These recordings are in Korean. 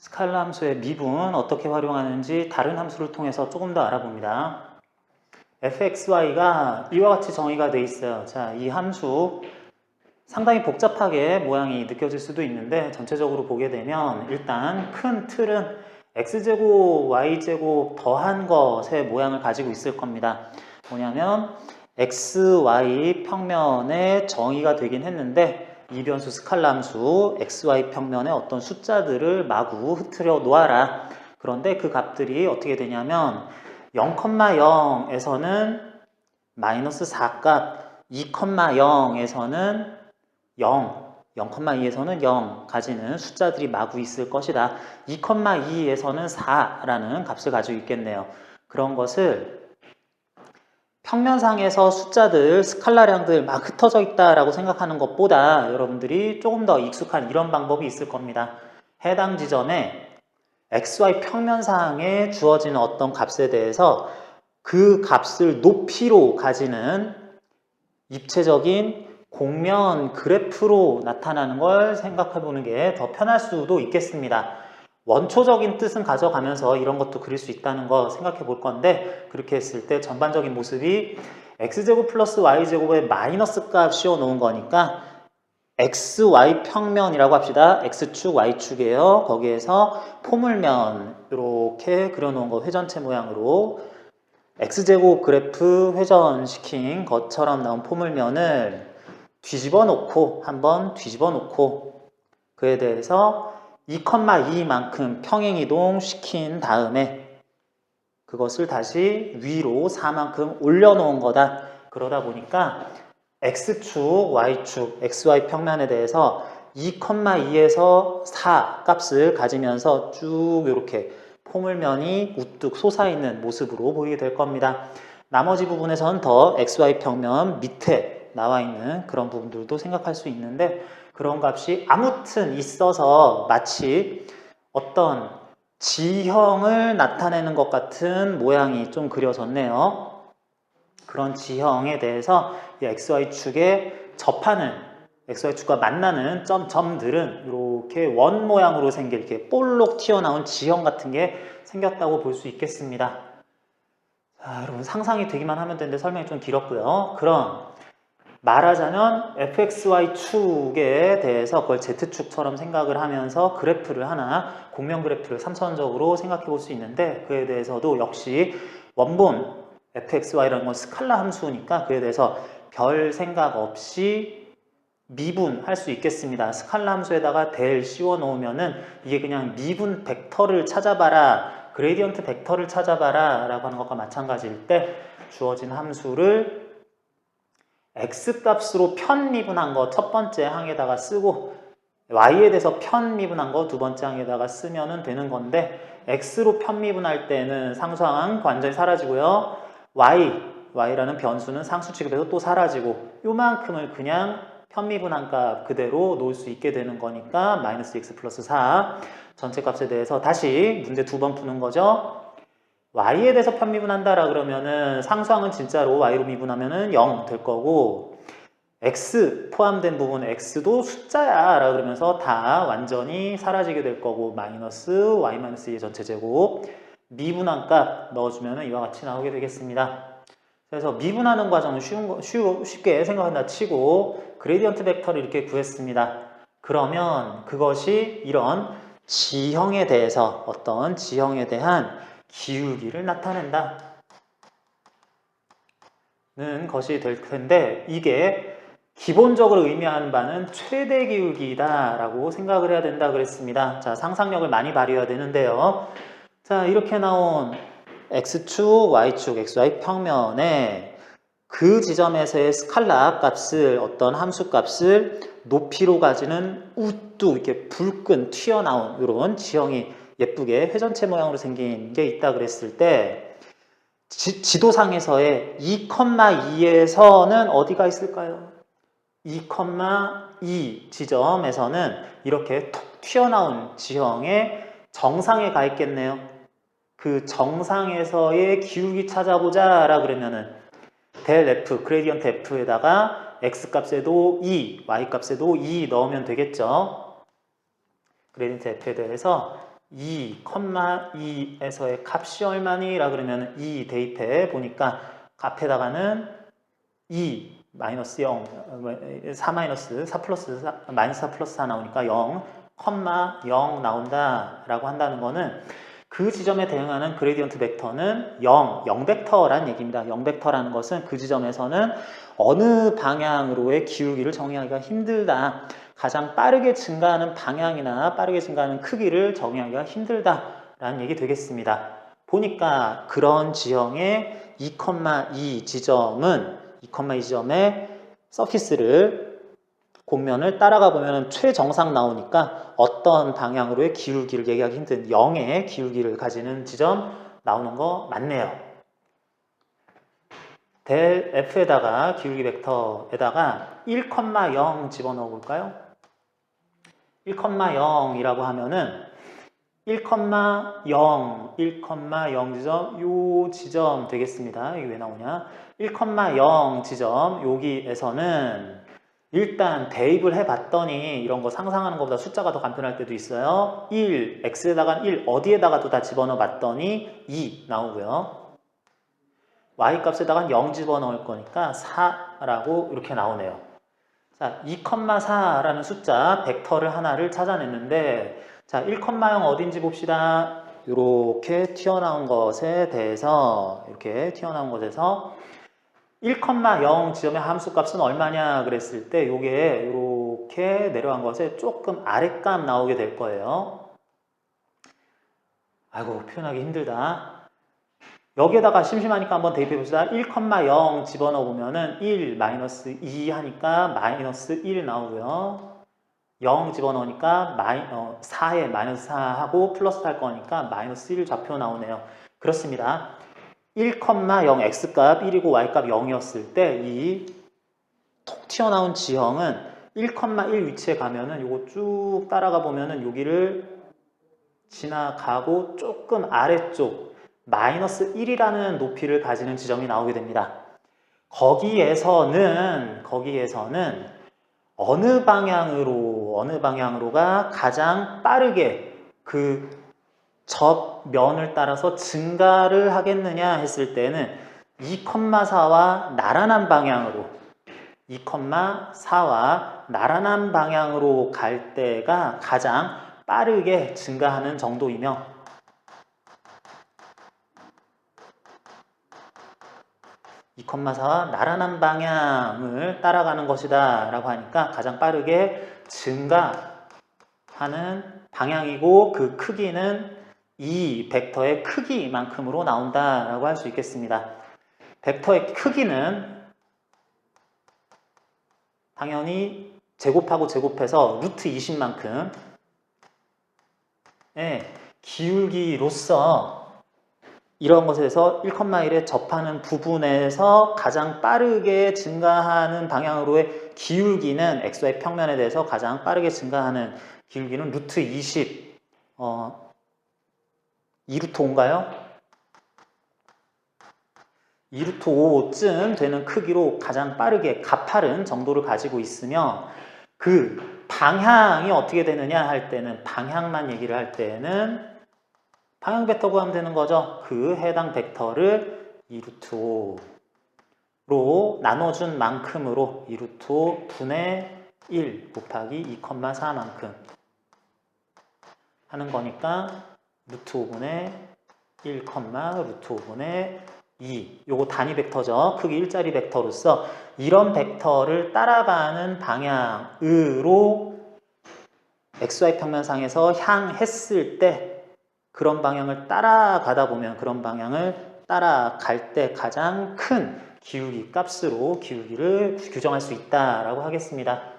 스칼라 함수의 미분 어떻게 활용하는지 다른 함수를 통해서 조금 더 알아봅니다. fxy가 이와 같이 정의가 돼 있어요. 자, 이 함수 상당히 복잡하게 모양이 느껴질 수도 있는데 전체적으로 보게 되면 일단 큰 틀은 x제곱, y제곱 더한 것의 모양을 가지고 있을 겁니다. 뭐냐면 xy 평면에 정의가 되긴 했는데 이 변수 스칼라 함수 xy 평면에 어떤 숫자들을 마구 흐트려 놓아라. 그런데 그 값들이 어떻게 되냐면 0,0에서는 마이너스 4값, 2,0에서는 0, 0,2에서는 0 가지는 숫자들이 마구 있을 것이다. 2,2에서는 4라는 값을 가지고 있겠네요. 그런 것을 평면상에서 숫자들, 스칼라량들 막 흩어져 있다라고 생각하는 것보다 여러분들이 조금 더 익숙한 이런 방법이 있을 겁니다. 해당 지점에 XY 평면상에 주어지는 어떤 값에 대해서 그 값을 높이로 가지는 입체적인 공면 그래프로 나타나는 걸 생각해 보는 게 더 편할 수도 있겠습니다. 원초적인 뜻은 가져가면서 이런 것도 그릴 수 있다는 거 생각해 볼 건데, 그렇게 했을 때 전반적인 모습이 x제곱 플러스 y제곱에 마이너스 값 씌워 놓은 거니까 xy 평면이라고 합시다. x축, y축이에요. 거기에서 포물면 이렇게 그려놓은 거 회전체 모양으로 x제곱 그래프 회전시킨 것처럼 나온 포물면을 뒤집어 놓고 한번 뒤집어 놓고 그에 대해서 2,2만큼 평행이동 시킨 다음에 그것을 다시 위로 4만큼 올려놓은 거다. 그러다 보니까 x축, y축, xy 평면에 대해서 2,2에서 4 값을 가지면서 쭉 이렇게 포물면이 우뚝 솟아있는 모습으로 보이게 될 겁니다. 나머지 부분에서는 더 xy 평면 밑에 나와 있는 그런 부분들도 생각할 수 있는데, 그런 값이 아무튼 있어서 마치 어떤 지형을 나타내는 것 같은 모양이 좀 그려졌네요. 그런 지형에 대해서 이 XY축에 접하는, XY축과 만나는 점들은 이렇게 원 모양으로 생긴 이렇게 볼록 튀어나온 지형 같은 게 생겼다고 볼 수 있겠습니다. 자, 여러분 상상이 되기만 하면 되는데 설명이 좀 길었고요. 그럼 말하자면 fxy축에 대해서 그걸 z축처럼 생각을 하면서 그래프를 하나, 공면 그래프를 3차원적으로 생각해 볼 수 있는데, 그에 대해서도 역시 원본 fxy라는 건 스칼라 함수니까 그에 대해서 별 생각 없이 미분할 수 있겠습니다. 스칼라 함수에다가 델 씌워 놓으면은 이게 그냥 미분 벡터를 찾아봐라, 그레디언트 벡터를 찾아봐라 라고 하는 것과 마찬가지일 때 주어진 함수를 x값으로 편미분한 거 첫 번째 항에다가 쓰고 y에 대해서 편미분한 거 두 번째 항에다가 쓰면 되는 건데, x로 편미분할 때는 상수항 완전히 사라지고요. y라는 변수는 상수 취급해서 또 사라지고 요만큼을 그냥 편미분한 값 그대로 놓을 수 있게 되는 거니까 마이너스 x 플러스 4 전체 값에 대해서 다시 문제 두 번 푸는 거죠. y에 대해서 편미분한다라 그러면은 상수항은 진짜로 y로 미분하면은 0 될 거고, x 포함된 부분 x도 숫자야 라 그러면서 다 완전히 사라지게 될 거고, 마이너스 y 마이너스 2의 전체 제곱 미분한 값 넣어주면 이와 같이 나오게 되겠습니다. 그래서 미분하는 과정은 쉽게 생각한다 치고 그레디언트 벡터를 이렇게 구했습니다. 그러면 그것이 이런 지형에 대해서 어떤 지형에 대한 기울기를 나타낸다는 것이 될 텐데, 이게 기본적으로 의미하는 바는 최대 기울기다 라고 생각을 해야 된다 그랬습니다. 자, 상상력을 많이 발휘해야 되는데요. 자, 이렇게 나온 x축, y축, xy 평면에 그 지점에서의 스칼라 값을, 어떤 함수 값을 높이로 가지는 우뚝 이렇게 불끈 튀어나온 이런 지형이 예쁘게 회전체 모양으로 생긴 게 있다 그랬을 때, 지도상에서의 2,2에서는 어디가 있을까요? 2,2 지점에서는 이렇게 톡 튀어나온 지형의 정상에 가 있겠네요. 그 정상에서의 기울기 찾아보자 라 그러면은 델 F, 그레디언트 F에다가 x 값에도 2, y 값에도 2 넣으면 되겠죠. 그레디언트 F에 대해서 2,2에서의 값이 얼마니? 라 그러면 2 대입해 보니까 값에다가는 2 마이너스 0, 4 마이너스 4 플러스 4, 마이너스 4 플러스 4 나오니까 0, 0 나온다 라고 한다는 거는 그 지점에 대응하는 그레디언트 벡터는 0 벡터라는 얘기입니다. 0 벡터라는 것은 그 지점에서는 어느 방향으로의 기울기를 정의하기가 힘들다. 가장 빠르게 증가하는 방향이나 빠르게 증가하는 크기를 정의하기가 힘들다라는 얘기 되겠습니다. 보니까 그런 지형의 2,2 지점은 2,2 지점의 서피스를 곡면을 따라가 보면 최정상 나오니까 어떤 방향으로의 기울기를 얘기하기 힘든 0의 기울기를 가지는 지점 나오는 거 맞네요. 델 F에다가 기울기 벡터에다가 1,0 집어넣어 볼까요? 1,0이라고 하면은 1,0 지점 요 지점 되겠습니다. 이게 왜 나오냐? 1,0 지점 여기에서는 일단 대입을 해봤더니 이런 거 상상하는 것보다 숫자가 더 간편할 때도 있어요. 1, x에다가 1 어디에다가도 다 집어넣어 봤더니 2 나오고요. y값에다가 0 집어넣을 거니까 4라고 이렇게 나오네요. 자, 2,4라는 숫자 벡터를 하나를 찾아냈는데 자, 1,0 어딘지 봅시다. 이렇게 튀어나온 것에 대해서 1,0 지점의 함수값은 얼마냐 그랬을 때 요게 이렇게 내려간 것에 조금 아랫값 나오게 될 거예요. 아이고 표현하기 힘들다. 여기에다가 심심하니까 한번 대입해 봅시다. 1,0 집어넣어 보면은 1 마이너스 2 하니까 마이너스 1 나오고요. 0 집어넣으니까 4에 마이너스 4 하고 플러스 할 거니까 마이너스 1 좌표 나오네요. 그렇습니다. 1,0 x값 1이고 y값 0이었을 때 이 톡 튀어나온 지형은 1,1 위치에 가면은 요거 쭉 따라가 보면은 여기를 지나가고 조금 아래쪽 마이너스 1이라는 높이를 가지는 지점이 나오게 됩니다. 거기에서는 어느 방향으로가 가장 빠르게 그 접면을 따라서 증가를 하겠느냐 했을 때는 2,4와 나란한 방향으로 2,4와 나란한 방향으로 갈 때가 가장 빠르게 증가하는 정도이며 2,4와 나란한 방향을 따라가는 것이다 라고 하니까 가장 빠르게 증가하는 방향이고 그 크기는 이 벡터의 크기만큼으로 나온다라고 할 수 있겠습니다. 벡터의 크기는 당연히 제곱하고 제곱해서 루트 20만큼 기울기로서 이런 것에서 1,1에 접하는 부분에서 가장 빠르게 증가하는 방향으로의 기울기는 XY 평면에 대해서 가장 빠르게 증가하는 기울기는 루트 20 2루트 5인가요? 2루트 5쯤 되는 크기로 가장 빠르게 가파른 정도를 가지고 있으며 그 방향이 어떻게 되느냐 할 때는 방향만 얘기를 할 때는 방향 벡터 구하면 되는 거죠. 그 해당 벡터를 2루트 5로 나눠준 만큼으로 2루트 5 분의 1 곱하기 2,4만큼 하는 거니까 루트 5분의 1, 루트 5분의 2 요거 단위 벡터죠. 크기 일자리 벡터로서 이런 벡터를 따라가는 방향으로 XY 평면상에서 향했을 때 그런 방향을 따라가다 보면 그런 방향을 따라갈 때 가장 큰 기울기 값으로 기울기를 규정할 수 있다라고 하겠습니다.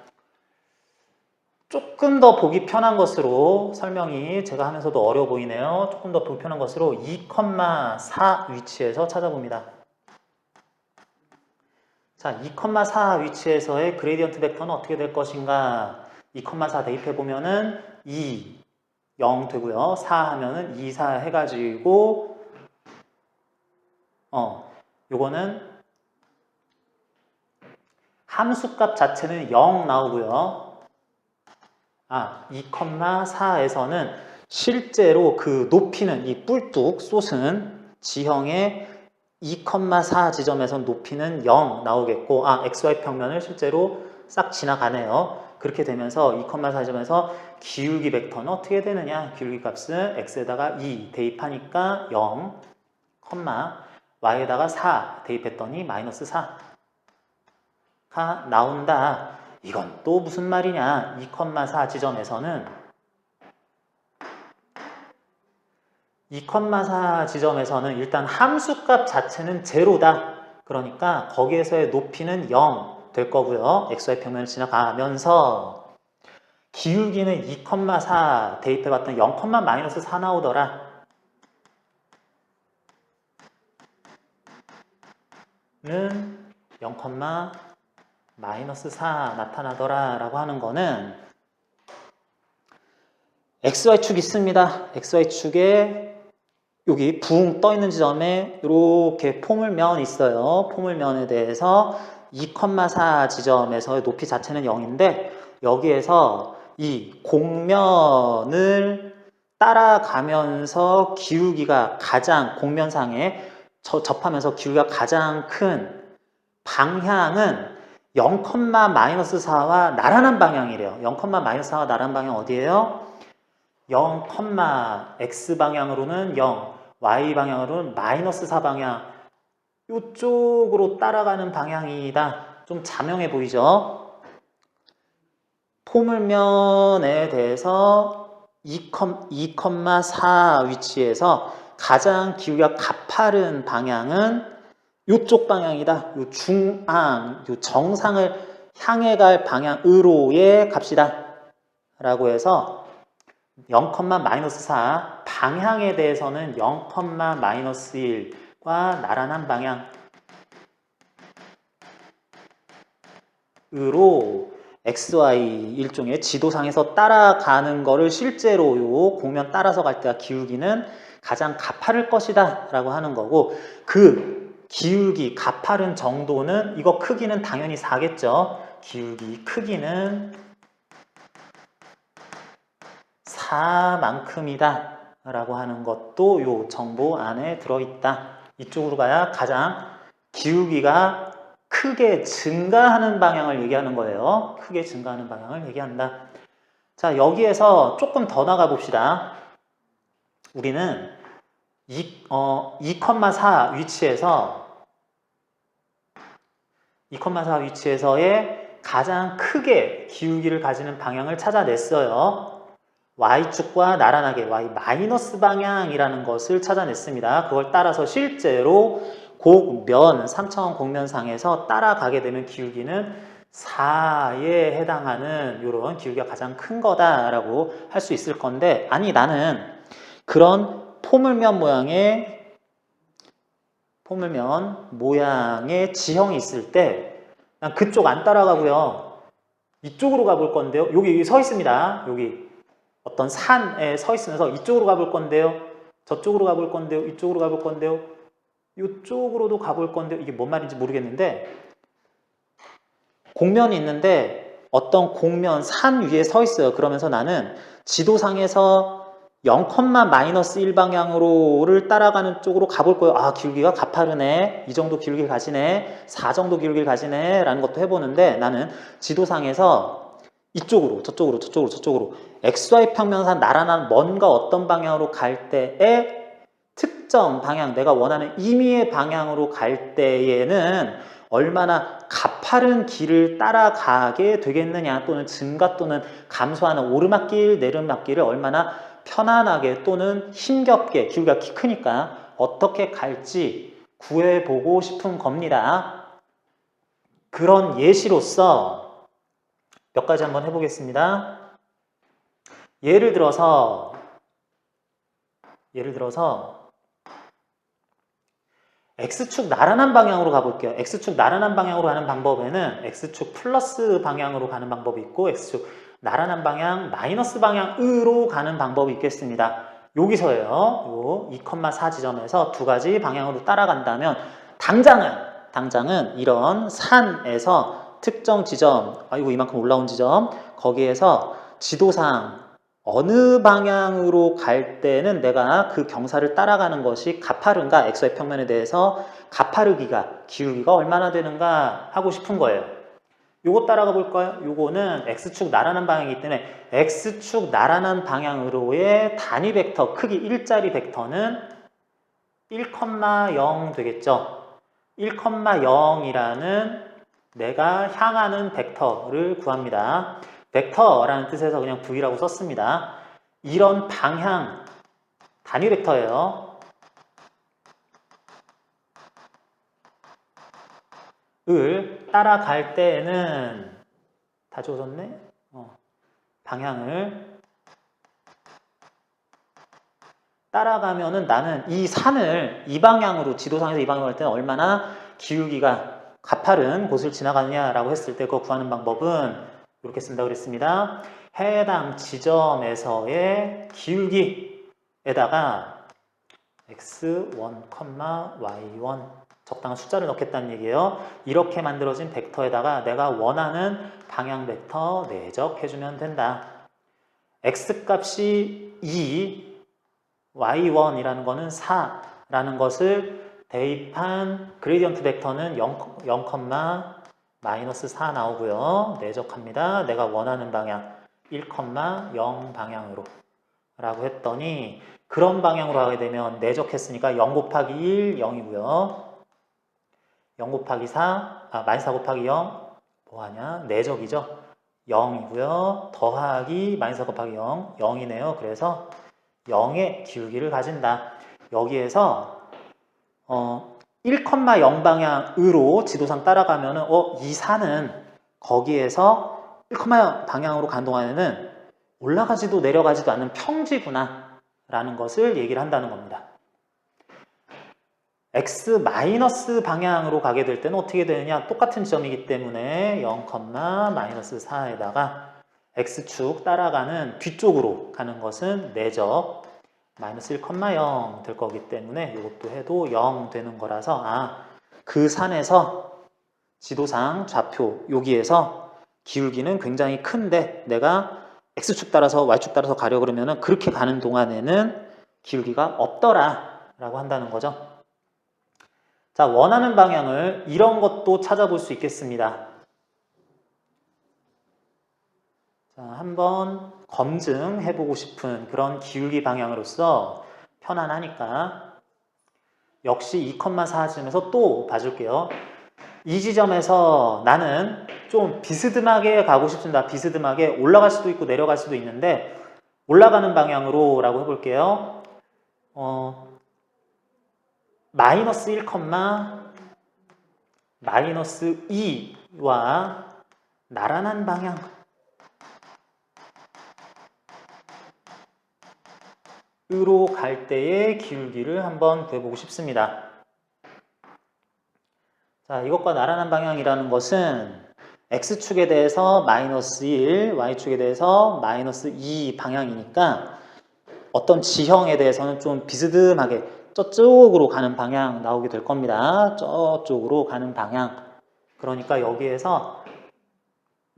조금 더 보기 편한 것으로 설명이 제가 하면서도 어려워 보이네요. 조금 더 보기 편한 것으로 2,4 위치에서 찾아봅니다. 자, 2,4 위치에서의 그레디언트 벡터는 어떻게 될 것인가? 2,4 대입해 보면은 2, 0 되고요. 4 하면은 2, 4 해가지고 요거는 함수값 자체는 0 나오고요. 2,4에서는 실제로 그 높이는 이 뿔뚝 솟은 지형의 2,4 지점에서 높이는 0 나오겠고, XY 평면을 실제로 싹 지나가네요. 그렇게 되면서 2,4 지점에서 기울기 벡터는 어떻게 되느냐? 기울기 값은 x에다가 2 대입하니까 0, y에다가 4 대입했더니 마이너스 4가 나온다. 이건 또 무슨 말이냐? 2,4 지점에서는 2,4 지점에서는 일단 함수값 자체는 제로다. 그러니까 거기에서의 높이는 0 될 거고요. xy 평면을 지나가면서 기울기는 2,4 대입해봤더니 0,-4 나오더라. 는 0,-4 나타나더라 라고 하는 거는 XY축 있습니다. XY축에 여기 붕 떠있는 지점에 이렇게 포물면 있어요. 포물면에 대해서 2,4 지점에서의 높이 자체는 0인데 여기에서 이 공면을 따라가면서 기울기가 가장 공면상에 접하면서 기울기가 가장 큰 방향은 0,-4와 나란한 방향이래요. 0,-4와 나란한 방향 어디예요? 0, x 방향으로는 0, y 방향으로는 마이너스 4 방향 이쪽으로 따라가는 방향이다. 좀 자명해 보이죠? 포물면에 대해서 2,4 위치에서 가장 기울기가 가파른 방향은 이쪽 방향이다. 이 중앙, 이 정상을 향해 갈 방향으로의 값이다. 라고 해서 0,-4 방향에 대해서는 0,-1과 나란한 방향으로 XY 일종의 지도상에서 따라가는 거를 실제로 요 공면 따라서 갈 때가 기울기는 가장 가파를 것이다 라고 하는 거고, 그 기울기 가파른 정도는 이거 크기는 당연히 4겠죠. 기울기 크기는 4만큼이다 라고 하는 것도 요 정보 안에 들어있다. 이쪽으로 가야 가장 기울기가 크게 증가하는 방향을 얘기하는 거예요. 크게 증가하는 방향을 얘기한다. 자, 여기에서 조금 더 나가 봅시다. 우리는 2,4 위치에서의 가장 크게 기울기를 가지는 방향을 찾아냈어요. Y축과 나란하게 Y 마이너스 방향이라는 것을 찾아냈습니다. 그걸 따라서 실제로 곡면, 3차원 곡면상에서 따라가게 되면 기울기는 4에 해당하는 이런 기울기가 가장 큰 거다라고 할 수 있을 건데, 아니 나는 그런 포물면 모양의 지형이 있을 때 난 그쪽 안 따라가고요. 이쪽으로 가볼 건데요. 여기 서 있습니다. 여기 어떤 산에 서 있으면서 이쪽으로 가볼 건데요. 저쪽으로 가볼 건데요. 이쪽으로 가볼 건데요. 이쪽으로도 가볼 건데요. 이게 뭔 말인지 모르겠는데 공면이 있는데 어떤 공면 산 위에 서 있어요. 그러면서 나는 지도상에서 0,-1 방향으로를 따라가는 쪽으로 가볼 거예요. 아, 기울기가 가파르네. 이 정도 기울기를 가지네. 4 정도 기울기를 가지네. 라는 것도 해보는데 나는 지도상에서 이쪽으로, 저쪽으로 XY 평면상 나란한 뭔가 어떤 방향으로 갈 때에 특정 방향, 내가 원하는 임의의 방향으로 갈 때에는 얼마나 가파른 길을 따라가게 되겠느냐, 또는 증가 또는 감소하는 오르막길, 내리막길을 얼마나 편안하게 또는 힘겹게, 기울기가 키 크니까 어떻게 갈지 구해보고 싶은 겁니다. 그런 예시로서 몇 가지 한번 해보겠습니다. 예를 들어서 X축 나란한 방향으로 가볼게요. X축 나란한 방향으로 가는 방법에는 X축 플러스 방향으로 가는 방법이 있고 X축 나란한 방향 마이너스 방향으로 가는 방법이 있겠습니다. 여기서예요. 요 2,4 지점에서 두 가지 방향으로 따라간다면 당장은 이런 산에서 특정 지점, 이만큼 올라온 지점, 거기에서 지도상 어느 방향으로 갈 때는 내가 그 경사를 따라가는 것이 가파른가, xy 평면에 대해서 가파르기가, 기울기가 얼마나 되는가 하고 싶은 거예요. 요거 따라가 볼까요? 요거는 x축 나란한 방향이기 때문에 x축 나란한 방향으로의 단위 벡터, 크기 1짜리 벡터는 1,0 되겠죠. 1,0이라는 내가 향하는 벡터를 구합니다. 벡터라는 뜻에서 그냥 V라고 썼습니다. 이런 방향, 단위 벡터예요. 을 따라갈 때에는 다 지워졌네? 방향을 따라가면은 나는 이 산을 이 방향으로, 지도상에서 이 방향으로 할 때는 얼마나 기울기가 가파른 곳을 지나가느냐라고 했을 때 그거 구하는 방법은 이렇게 쓴다고 그랬습니다. 해당 지점에서의 기울기에다가 x1, y1 적당한 숫자를 넣겠다는 얘기예요. 이렇게 만들어진 벡터에다가 내가 원하는 방향 벡터 내적해주면 된다. x값이 2, y1이라는 거는 4라는 것을 대입한 그레디언트 벡터는 0, 마이너스 4 나오고요. 내적합니다. 내가 원하는 방향 1, 0 방향으로 라고 했더니 그런 방향으로 하게 되면 내적했으니까 0 곱하기 1, 0이고요. 0 곱하기 4, 마이너스 4 곱하기 0 뭐하냐? 내적이죠. 0이고요. 더하기 마이너스 4 곱하기 0, 0이네요. 그래서 0의 기울기를 가진다. 여기에서 1, 0 방향으로 지도상 따라가면은 이 산은 거기에서 1, 0 방향으로 가는 동안에는 올라가지도 내려가지도 않는 평지구나 라는 것을 얘기를 한다는 겁니다. x 마이너스 방향으로 가게 될 때는 어떻게 되느냐? 똑같은 지점이기 때문에 0, 마이너스 4에다가 x축 따라가는 뒤쪽으로 가는 것은 내적 마이너스 1, 0 될 거기 때문에 이것도 해도 0 되는 거라서 그 산에서 지도상 좌표 여기에서 기울기는 굉장히 큰데 내가 x축 따라서 y축 따라서 가려고 그러면은 그렇게 가는 동안에는 기울기가 없더라 라고 한다는 거죠. 자, 원하는 방향을 이런 것도 찾아볼 수 있겠습니다. 자, 한번 검증해보고 싶은 그런 기울기 방향으로서 편안하니까 역시 2,4쯤에서 또 봐줄게요. 이 지점에서 나는 좀 비스듬하게 가고 싶습니다. 비스듬하게 올라갈 수도 있고 내려갈 수도 있는데 올라가는 방향으로 라고 해볼게요. 마이너스 1, 마이너스 2와 나란한 방향 으로 갈 때의 기울기를 한번 구해보고 싶습니다. 자, 이것과 나란한 방향이라는 것은 x축에 대해서 마이너스 1, y축에 대해서 마이너스 2 방향이니까 어떤 지형에 대해서는 좀 비스듬하게 저쪽으로 가는 방향 나오게 될 겁니다. 저쪽으로 가는 방향. 그러니까 여기에서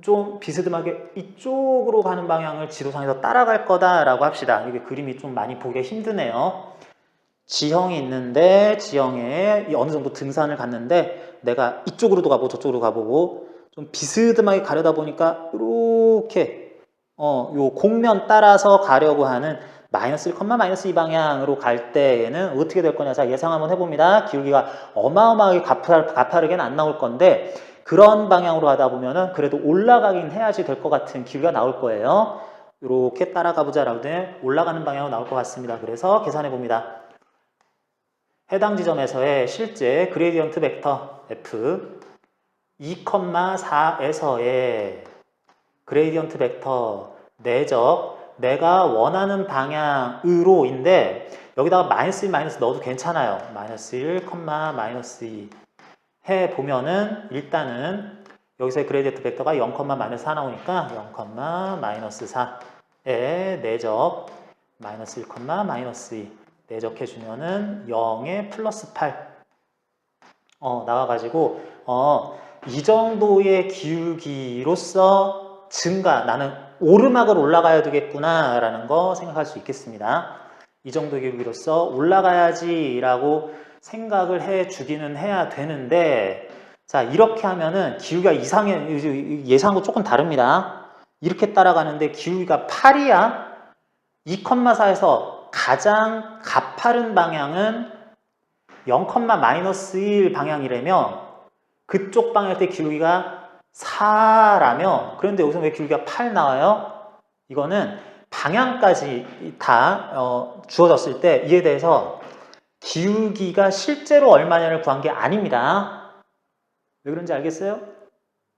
좀 비스듬하게 이쪽으로 가는 방향을 지도상에서 따라갈 거다라고 합시다. 이게 그림이 좀 많이 보기가 힘드네요. 지형이 있는데 지형에 어느 정도 등산을 갔는데 내가 이쪽으로도 가보고 저쪽으로 가보고 좀 비스듬하게 가려다 보니까 이렇게 요 공면 따라서 가려고 하는 마이너스 1, 마이너스 2 방향으로 갈 때에는 어떻게 될 거냐. 자, 예상 한번 해봅니다. 기울기가 어마어마하게 가파르게는 안 나올 건데 그런 방향으로 가다 보면은 그래도 올라가긴 해야지 될 것 같은 기울기가 나올 거예요. 이렇게 따라가 보자라고 돼 올라가는 방향으로 나올 것 같습니다. 그래서 계산해 봅니다. 해당 지점에서의 실제 그레디언트 벡터 f 2,4에서의 그레디언트 벡터 내적 내가 원하는 방향으로인데 여기다가 마이너스 1, 마이너스 넣어도 괜찮아요. 마이너스 1, 마이너스 2 해보면은 일단은 여기서의 그레디언트 벡터가 0, 마이너스 4 나오니까 0, 마이너스 4의 내적 마이너스 1, 마이너스 2 내적해주면은 0에 플러스 8 나와가지고 이 정도의 기울기로서 증가 나는 오르막을 올라가야 되겠구나 라는 거 생각할 수 있겠습니다. 이 정도 기울기로서 올라가야지 라고 생각을 해 주기는 해야 되는데, 자, 이렇게 하면은 기울기가 예상하고 조금 다릅니다. 이렇게 따라가는데 기울기가 8이야. 2,4에서 가장 가파른 방향은 0,-1 방향이라면 그쪽 방향일 때 기울기가 4라며, 그런데 여기서 왜 기울기가 8 나와요? 이거는 방향까지 다 주어졌을 때 이에 대해서 기울기가 실제로 얼마냐를 구한 게 아닙니다. 왜 그런지 알겠어요?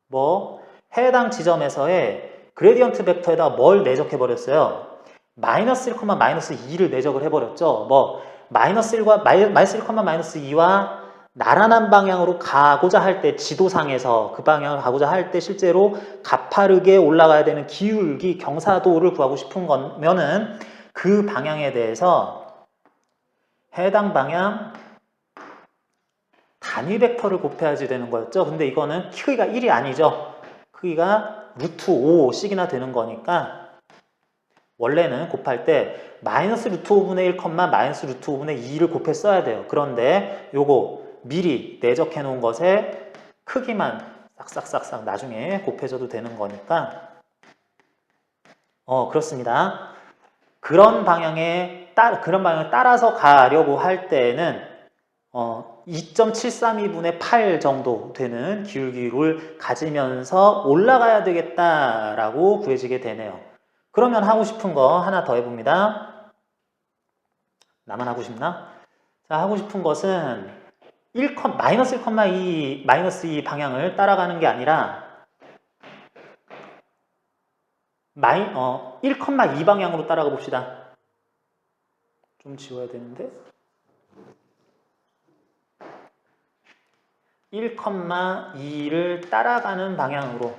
뭐 해당 지점에서의 그레디언트 벡터에다 뭘 내적해 버렸어요? 마이너스 1, 마이너스 2를 내적을 해버렸죠. 뭐 마이너스 1과 마이너스 1, 마이너스 2와 나란한 방향으로 가고자 할 때, 지도상에서 그 방향을 가고자 할 때 실제로 가파르게 올라가야 되는 기울기 경사도를 구하고 싶은 거면은 그 방향에 대해서 해당 방향 단위 벡터를 곱해야지 되는 거였죠. 근데 이거는 크기가 1이 아니죠. 크기가 루트 5씩이나 되는 거니까 원래는 곱할 때 마이너스 루트 5분의 1, 마이너스 루트 5분의 2를 곱해 써야 돼요. 그런데 요거 미리 내적해 놓은 것에 크기만 싹싹싹싹 나중에 곱해줘도 되는 거니까 그렇습니다. 그런 방향을 따라서 가려고 할 때는 2.732분의 8 정도 되는 기울기를 가지면서 올라가야 되겠다라고 구해지게 되네요. 그러면 하고 싶은 거 하나 더 해봅니다. 나만 하고 싶나? 자, 하고 싶은 것은 마이너스 1,2 마이너스 2 방향을 따라가는 게 아니라 1,2 방향으로 따라가 봅시다. 좀 지워야 되는데 1,2를 따라가는 방향으로.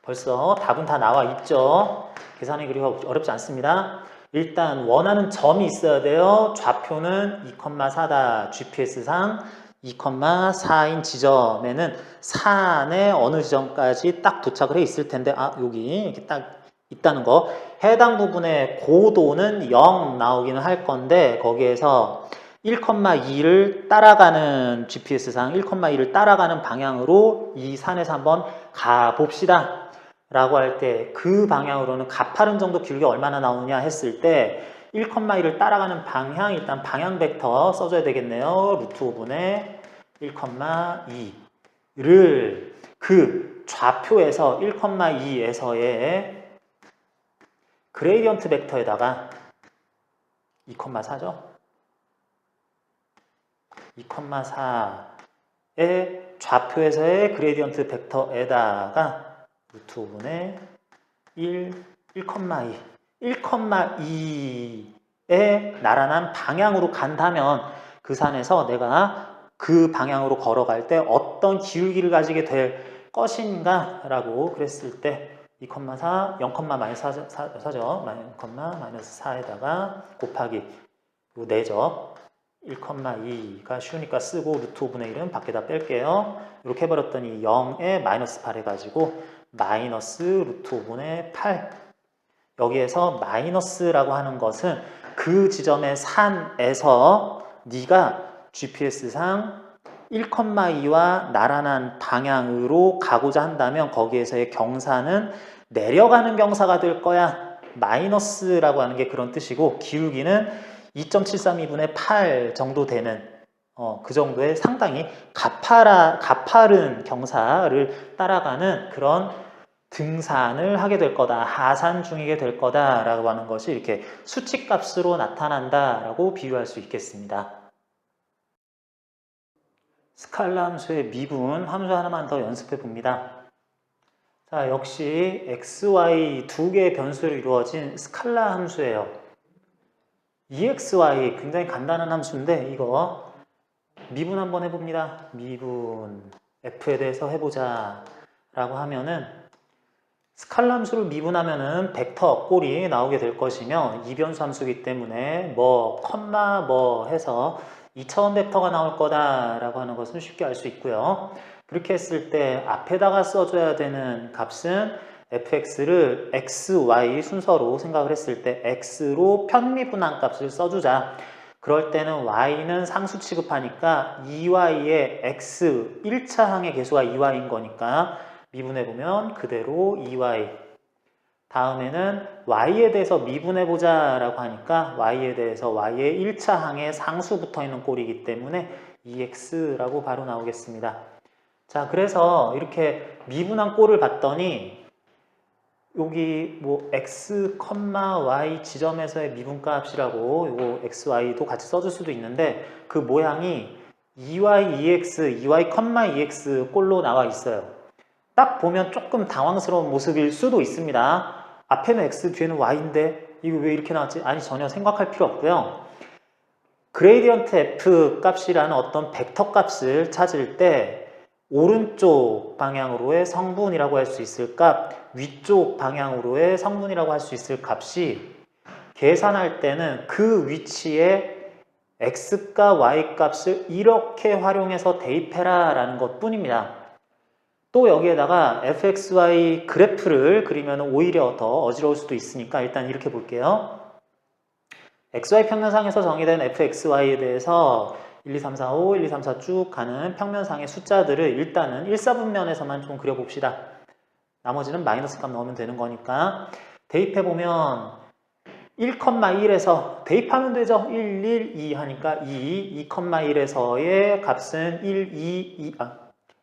벌써 답은 다 나와 있죠. 계산이 그리고 어렵지 않습니다. 일단 원하는 점이 있어야 돼요. 좌표는 2,4다. GPS상 2,4인 지점에는 산의 어느 지점까지 딱 도착을 해 있을 텐데, 여기 이렇게 딱 있다는 거. 해당 부분의 고도는 0 나오기는 할 건데, 거기에서 1,2를 따라가는 GPS상 1,2를 따라가는 방향으로 이 산에서 한번 가봅시다 라고 할 때 그 방향으로는 가파른 정도 기울기가 얼마나 나오느냐 했을 때 1,2를 따라가는 방향, 일단 방향 벡터 써줘야 되겠네요. 루트 5분의 1,2를 그 좌표에서 1,2에서의 그레이디언트 벡터에다가 2,4죠. 2,4의 좌표에서의 그레디언트 벡터에다가 루트 5분의 1, 1,2 1,2의 나란한 방향으로 간다면 그 산에서 내가 그 방향으로 걸어갈 때 어떤 기울기를 가지게 될 것인가 라고 그랬을 때 2,4, 0,-4죠. 0,-4에다가 곱하기 요 내적 1,2가 쉬우니까 쓰고 루트 5분의 1은 밖에다 뺄게요. 이렇게 해버렸더니 0에 마이너스 8 해가지고 마이너스 루트 5분의 8. 여기에서 마이너스라고 하는 것은 그 지점의 산에서 네가 GPS상 1,2와 나란한 방향으로 가고자 한다면 거기에서의 경사는 내려가는 경사가 될 거야. 마이너스라고 하는 게 그런 뜻이고, 기울기는 2.732분의 8 정도 되는 그 정도의 상당히 가파른 경사를 따라가는 그런 등산을 하게 될 거다. 하산 중이게 될 거다 라고 하는 것이 이렇게 수치값으로 나타난다 라고 비유할 수 있겠습니다. 스칼라 함수의 미분 함수 하나만 더 연습해 봅니다. 자, 역시 x, y 두 개의 변수로 이루어진 스칼라 함수예요. EXY 굉장히 간단한 함수인데 이거 미분 한번 해봅니다. 미분 F에 대해서 해보자 라고 하면은 스칼라 함수를 미분하면은 벡터 꼴이 나오게 될 것이며 이변수 함수이기 때문에 컴마 해서 2차원 벡터가 나올 거다 라고 하는 것은 쉽게 알 수 있고요. 그렇게 했을 때 앞에다가 써줘야 되는 값은 fx를 x, y 순서로 생각을 했을 때 x로 편미분한 값을 써주자. 그럴 때는 y는 상수 취급하니까 2y의 x 1차 항의 개수가 2y인 거니까 미분해보면 그대로 2y. 다음에는 y에 대해서 미분해보자 라고 하니까 y에 대해서 y의 1차 항에 상수 붙어있는 꼴이기 때문에 2x라고 바로 나오겠습니다. 자, 그래서 이렇게 미분한 꼴을 봤더니 여기 뭐 x, y 지점에서의 미분값이라고 요거 x, y도 같이 써줄 수도 있는데 그 모양이 2y, 2x, 2y, 2x 꼴로 나와 있어요. 딱 보면 조금 당황스러운 모습일 수도 있습니다. 앞에는 x, 뒤에는 y인데 이거 왜 이렇게 나왔지? 아니, 전혀 생각할 필요 없고요. 그레이디언트 f 값이라는 어떤 벡터 값을 찾을 때 오른쪽 방향으로의 성분이라고 할 수 있을 값, 위쪽 방향으로의 성분이라고 할 수 있을 값이 계산할 때는 그 위치에 x값, y값을 이렇게 활용해서 대입해라 라는 것 뿐입니다. 또 여기에다가 fxy 그래프를 그리면 오히려 더 어지러울 수도 있으니까 일단 이렇게 볼게요. xy 평면상에서 정의된 fxy에 대해서 1, 2, 3, 4, 5, 1, 2, 3, 4 쭉 가는 평면상의 숫자들을 일단은 1사분면에서만 좀 그려봅시다. 나머지는 마이너스 값 넣으면 되는 거니까 대입해보면 1,1에서 대입하면 되죠. 1, 1, 2 하니까 2, 2,1에서의 값은 1, 2,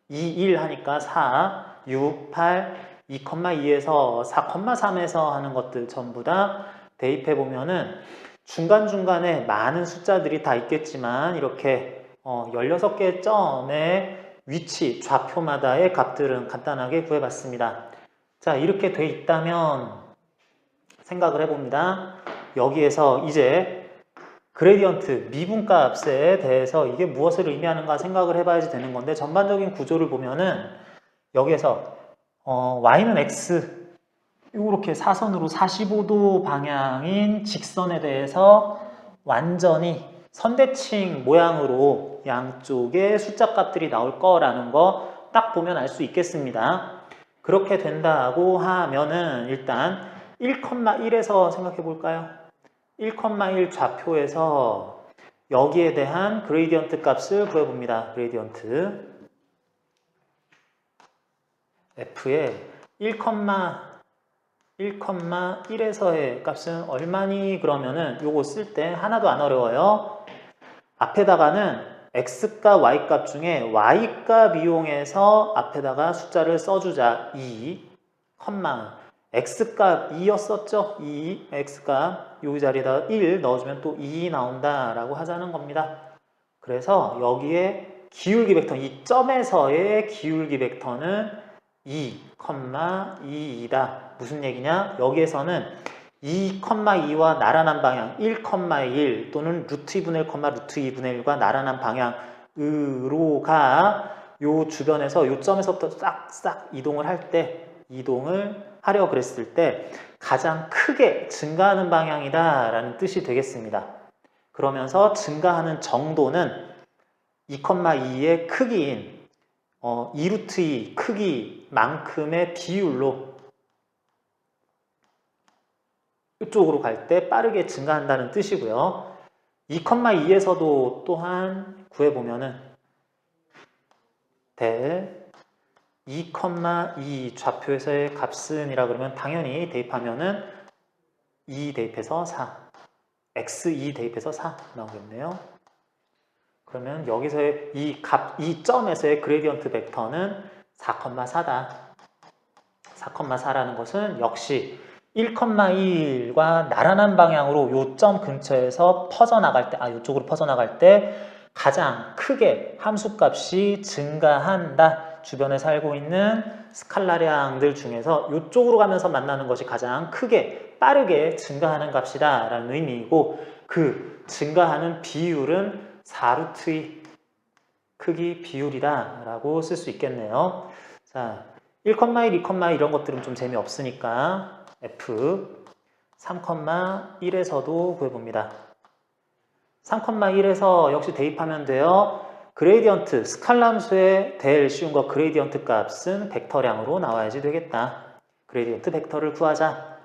1 하니까 4, 6, 8, 2,2에서 4,3에서 하는 것들 전부 다 대입해보면은 중간중간에 많은 숫자들이 다 있겠지만 이렇게 16개의 점의 위치, 좌표마다의 값들은 간단하게 구해봤습니다. 자, 이렇게 돼 있다면 생각을 해봅니다. 여기에서 이제 그레디언트, 미분값에 대해서 이게 무엇을 의미하는가 생각을 해봐야지 되는 건데 전반적인 구조를 보면은 여기에서 y는 x 이렇게 사선으로 45도 방향인 직선에 대해서 완전히 선대칭 모양으로 양쪽에 숫자 값들이 나올 거라는 거 딱 보면 알 수 있겠습니다. 그렇게 된다고 하면은 일단 1,1에서 생각해 볼까요? 1,1 좌표에서 여기에 대한 그레이디언트 값을 구해봅니다. 그레이디언트 f의 1,1에서의 값은 얼마니? 그러면은 요거 쓸 때 하나도 안 어려워요. 앞에다가는 x값, y값 중에 y값 이용해서 앞에다가 숫자를 써주자. 2, x값 2였었죠? 2, x값 여기 자리에다가 1 넣어주면 또 2 나온다라고 하자는 겁니다. 그래서 여기에 기울기 벡터, 이 점에서의 기울기 벡터는 2, 2이다. 무슨 얘기냐? 여기에서는 2,2와 나란한 방향 1,1 또는 루트 2분의 1, 루트 2분의 1과 나란한 방향으로가 요 주변에서 요 점에서부터 싹싹 이동을 할 때 하려 그랬을 때 가장 크게 증가하는 방향이다 라는 뜻이 되겠습니다. 그러면서 증가하는 정도는 2,2의 크기인 2루트 2 크기만큼의 비율로 이쪽으로 갈 때 빠르게 증가한다는 뜻이고요. 2,2에서도 또한 구해보면은 델 2,2 좌표에서의 값은이라 그러면 당연히 대입하면은 2 대입해서 4 x2 대입해서 4 나오겠네요. 그러면 여기서의 이 점에서의 그레디언트 벡터는 4,4다. 4,4라는 것은 역시 1,1과 나란한 방향으로 요 점 근처에서 퍼져나갈 때, 이쪽으로 퍼져나갈 때 가장 크게 함수값이 증가한다. 주변에 살고 있는 스칼라량들 중에서 이쪽으로 가면서 만나는 것이 가장 크게 빠르게 증가하는 값이다 라는 의미이고 그 증가하는 비율은 4루트 2 크기 비율이다 라고 쓸 수 있겠네요. 자, 1,1, 2, 이런 것들은 좀 재미없으니까 F 3,1에서도 구해봅니다. 3,1에서 역시 대입하면 돼요. 그레이디언트, 스칼람수의 될 씌운 거 그레이디언트 값은 벡터량으로 나와야지 되겠다. 그레이디언트 벡터를 구하자.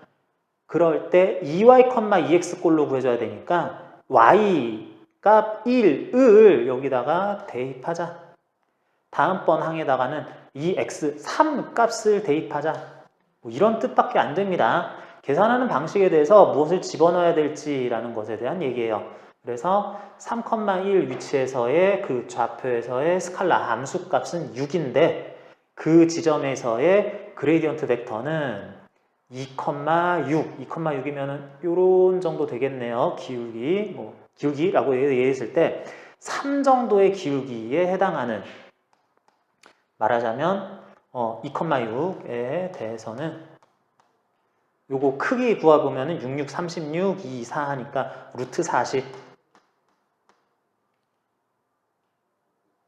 그럴 때 2y, 2x 꼴로 구해줘야 되니까 y 값 1을 여기다가 대입하자. 다음번 항에다가는 2x 3 값을 대입하자. 뭐 이런 뜻밖에 안 됩니다. 계산하는 방식에 대해서 무엇을 집어넣어야 될지라는 것에 대한 얘기예요. 그래서 3,1 위치에서의 그 좌표에서의 스칼라 함수 값은 6인데 그 지점에서의 그레이디언트 벡터는 2,6, 2,6이면은 요런 정도 되겠네요. 기울기라고 얘기했을 때 3 정도의 기울기에 해당하는, 말하자면 2,6에 대해서는 요거 크기 구해보면은 6, 6, 36, 2, 4 하니까 루트 40.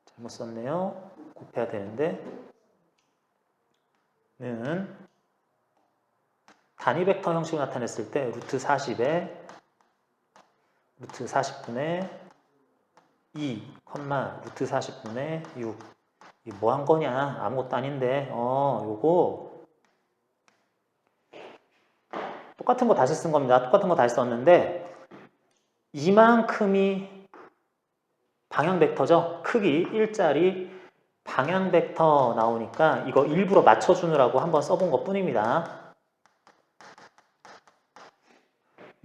잘못 썼네요. 곱해야 되는데 는 단위 벡터 형식으로 나타냈을 때 루트 40에 루트 40분의 2, 루트 40분의 6. 이 뭐 한 거냐? 아무것도 아닌데 요거 똑같은 거 다시 쓴 겁니다. 똑같은 거 다시 썼는데 이만큼이 방향 벡터죠. 크기 1짜리 방향 벡터 나오니까 이거 일부러 맞춰주느라고 한번 써본 것 뿐입니다.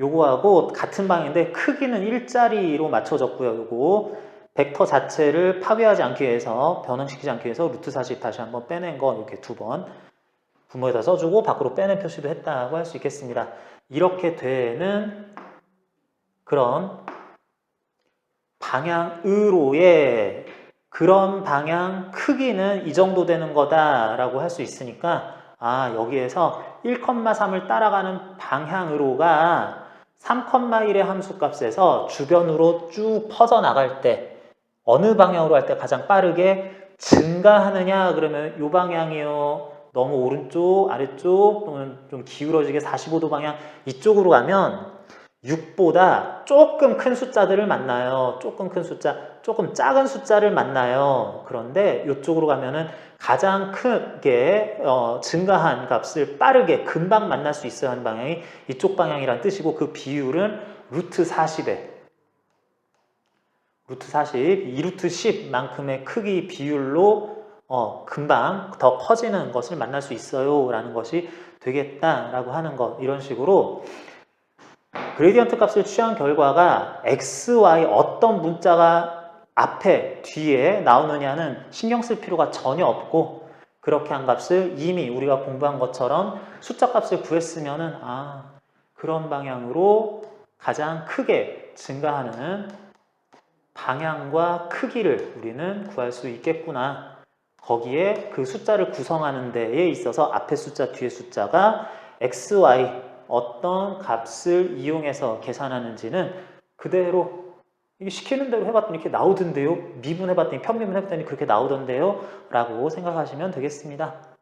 요거하고 같은 방인데 크기는 1짜리로 맞춰졌고요. 요거 벡터 자체를 파괴하지 않기 위해서, 변형시키지 않기 위해서 루트 40 다시 한번 빼낸 거 이렇게 2번 분모에다 써주고 밖으로 빼낸 표시도 했다고 할 수 있겠습니다. 이렇게 되는 그런 방향으로의 그런 방향 크기는 이 정도 되는 거다라고 할 수 있으니까 여기에서 1,3을 따라가는 방향으로가 3,1의 함수값에서 주변으로 쭉 퍼져나갈 때 어느 방향으로 할 때 가장 빠르게 증가하느냐 그러면 이 방향이요. 너무 오른쪽, 아래쪽 또는 좀 기울어지게 45도 방향 이쪽으로 가면 6보다 조금 큰 숫자들을 만나요. 조금 큰 숫자, 조금 작은 숫자를 만나요. 그런데 이쪽으로 가면은 가장 크게 증가한 값을 빠르게 금방 만날 수 있어야 하는 방향이 이쪽 방향이란 뜻이고 그 비율은 루트 40에 루트 40, 2루트 10만큼의 크기 비율로 금방 더 커지는 것을 만날 수 있어요 라는 것이 되겠다라고 하는 것. 이런 식으로 그레디언트 값을 취한 결과가 x, y 어떤 문자가 앞에, 뒤에 나오느냐는 신경 쓸 필요가 전혀 없고 그렇게 한 값을 이미 우리가 공부한 것처럼 숫자 값을 구했으면은 그런 방향으로 가장 크게 증가하는 방향과 크기를 우리는 구할 수 있겠구나. 거기에 그 숫자를 구성하는 데에 있어서 앞에 숫자, 뒤에 숫자가 x, y 어떤 값을 이용해서 계산하는지는 그대로 이게 시키는 대로 해봤더니 이렇게 나오던데요. 미분해봤더니 평미분 해봤더니 그렇게 나오던데요. 라고 생각하시면 되겠습니다.